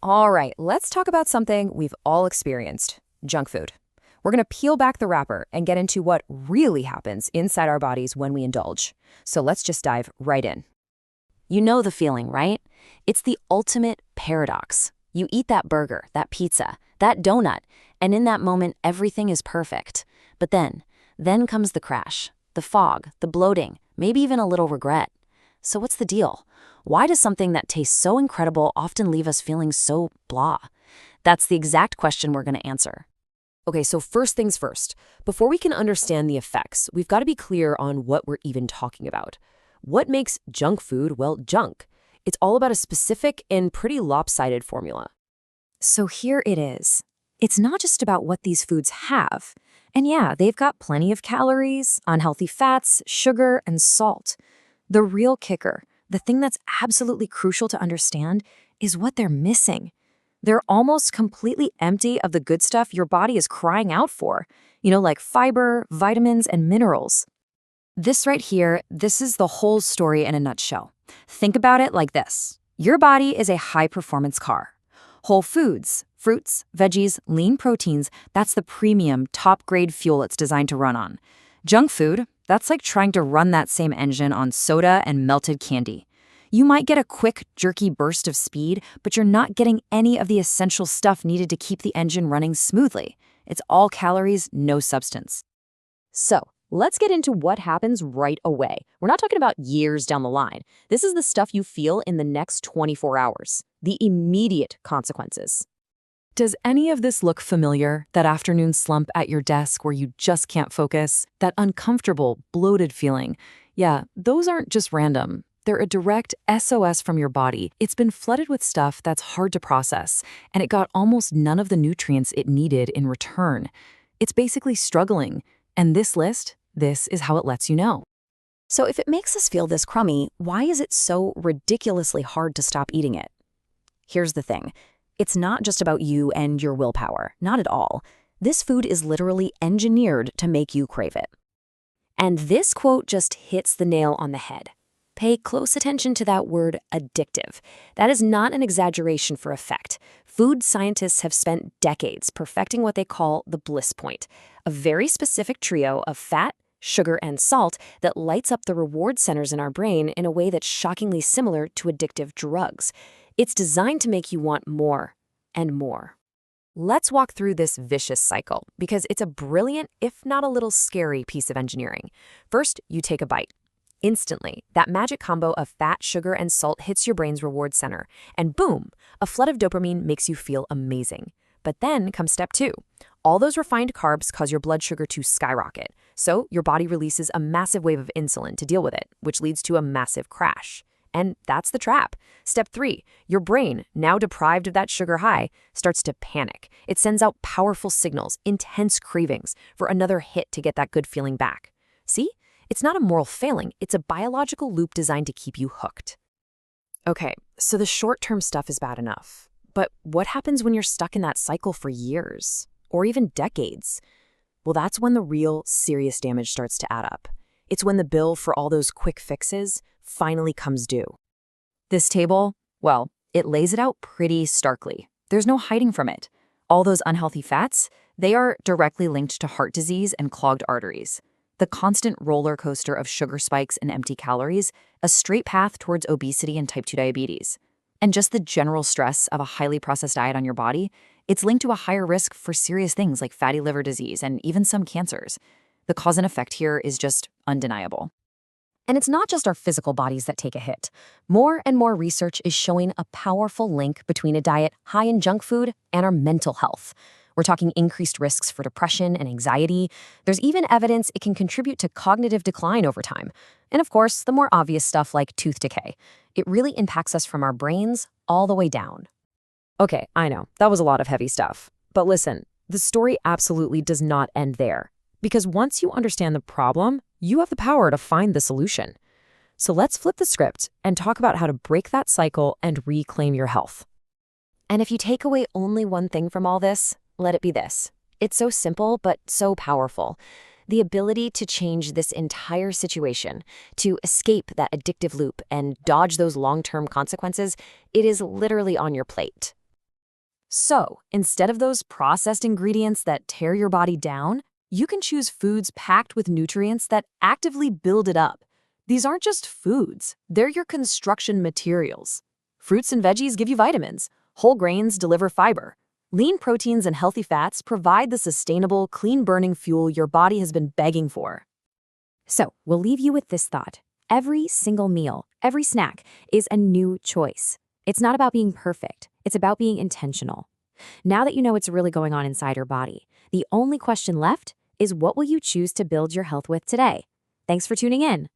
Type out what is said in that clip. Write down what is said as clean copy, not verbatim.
All right, let's talk about something we've all experienced: junk food. We're going to peel back the wrapper and get into what really happens inside our bodies when we indulge. So let's just dive right in. You know the feeling, right? It's the ultimate paradox. You eat that burger, that pizza, that donut, and in that moment, everything is perfect. But then comes the crash, the fog, the bloating, maybe even a little regret. So what's the deal? Why does something that tastes so incredible often leave us feeling so blah? That's the exact question we're going to answer. Okay, so first things first. Before we can understand the effects, we've got to be clear on what we're even talking about. What makes junk food, well, junk? It's all about a specific and pretty lopsided formula. So here it is. It's not just about what these foods have. And yeah, they've got plenty of calories, unhealthy fats, sugar, and salt. The real kicker, the thing that's absolutely crucial to understand, is what they're missing. They're almost completely empty of the good stuff your body is crying out for, like fiber, vitamins, and minerals. This right here, this is the whole story in a nutshell. Think about it like this. Your body is a high-performance car. Whole foods, fruits, veggies, lean proteins, that's the premium, top-grade fuel it's designed to run on. Junk food, that's like trying to run that same engine on soda and melted candy. You might get a quick, jerky burst of speed, but you're not getting any of the essential stuff needed to keep the engine running smoothly. It's all calories, no substance. So, let's get into what happens right away. We're not talking about years down the line. This is the stuff you feel in the next 24 hours, the immediate consequences. Does any of this look familiar? That afternoon slump at your desk where you just can't focus? That uncomfortable, bloated feeling? Yeah, those aren't just random. They're a direct SOS from your body. It's been flooded with stuff that's hard to process, and it got almost none of the nutrients it needed in return. It's basically struggling. And this is how it lets you know. So if it makes us feel this crummy, why is it so ridiculously hard to stop eating it? Here's the thing. It's not just about you and your willpower. Not at all. This food is literally engineered to make you crave it. And this quote just hits the nail on the head. Pay close attention to that word addictive. That is not an exaggeration for effect. Food scientists have spent decades perfecting what they call the bliss point, a very specific trio of fat, sugar, and salt that lights up the reward centers in our brain in a way that's shockingly similar to addictive drugs. It's designed to make you want more and more. Let's walk through this vicious cycle because it's a brilliant, if not a little scary, piece of engineering. First, you take a bite. Instantly, that magic combo of fat, sugar, and salt hits your brain's reward center, and boom, a flood of dopamine makes you feel amazing. But then comes step two. All those refined carbs cause your blood sugar to skyrocket, so your body releases a massive wave of insulin to deal with it, which leads to a massive crash. And that's the trap. Step three, your brain, now deprived of that sugar high, starts to panic. It sends out powerful signals, intense cravings, for another hit to get that good feeling back. See? It's not a moral failing, it's a biological loop designed to keep you hooked. Okay, so the short-term stuff is bad enough. But what happens when you're stuck in that cycle for years, or even decades? Well, that's when the real, serious damage starts to add up. It's when the bill for all those quick fixes finally comes due. This table, well, it lays it out pretty starkly. There's no hiding from it. All those unhealthy fats, they are directly linked to heart disease and clogged arteries. The constant roller coaster of sugar spikes and empty calories, a straight path towards obesity and type 2 diabetes. And just the general stress of a highly processed diet on your body, it's linked to a higher risk for serious things like fatty liver disease and even some cancers. The cause and effect here is just undeniable. And it's not just our physical bodies that take a hit. More and more research is showing a powerful link between a diet high in junk food and our mental health. We're talking increased risks for depression and anxiety. There's even evidence it can contribute to cognitive decline over time. And of course, the more obvious stuff like tooth decay. It really impacts us from our brains all the way down. Okay, I know, that was a lot of heavy stuff. But listen, the story absolutely does not end there. Because once you understand the problem, you have the power to find the solution. So let's flip the script and talk about how to break that cycle and reclaim your health. And if you take away only one thing from all this, let it be this. It's so simple, but so powerful. The ability to change this entire situation, to escape that addictive loop and dodge those long-term consequences, it is literally on your plate. So, instead of those processed ingredients that tear your body down, you can choose foods packed with nutrients that actively build it up. These aren't just foods, they're your construction materials. Fruits and veggies give you vitamins. Whole grains deliver fiber. Lean proteins and healthy fats provide the sustainable, clean-burning fuel your body has been begging for. So, we'll leave you with this thought. Every single meal, every snack is a new choice. It's not about being perfect. It's about being intentional. Now that you know what's really going on inside your body, the only question left is what will you choose to build your health with today? Thanks for tuning in.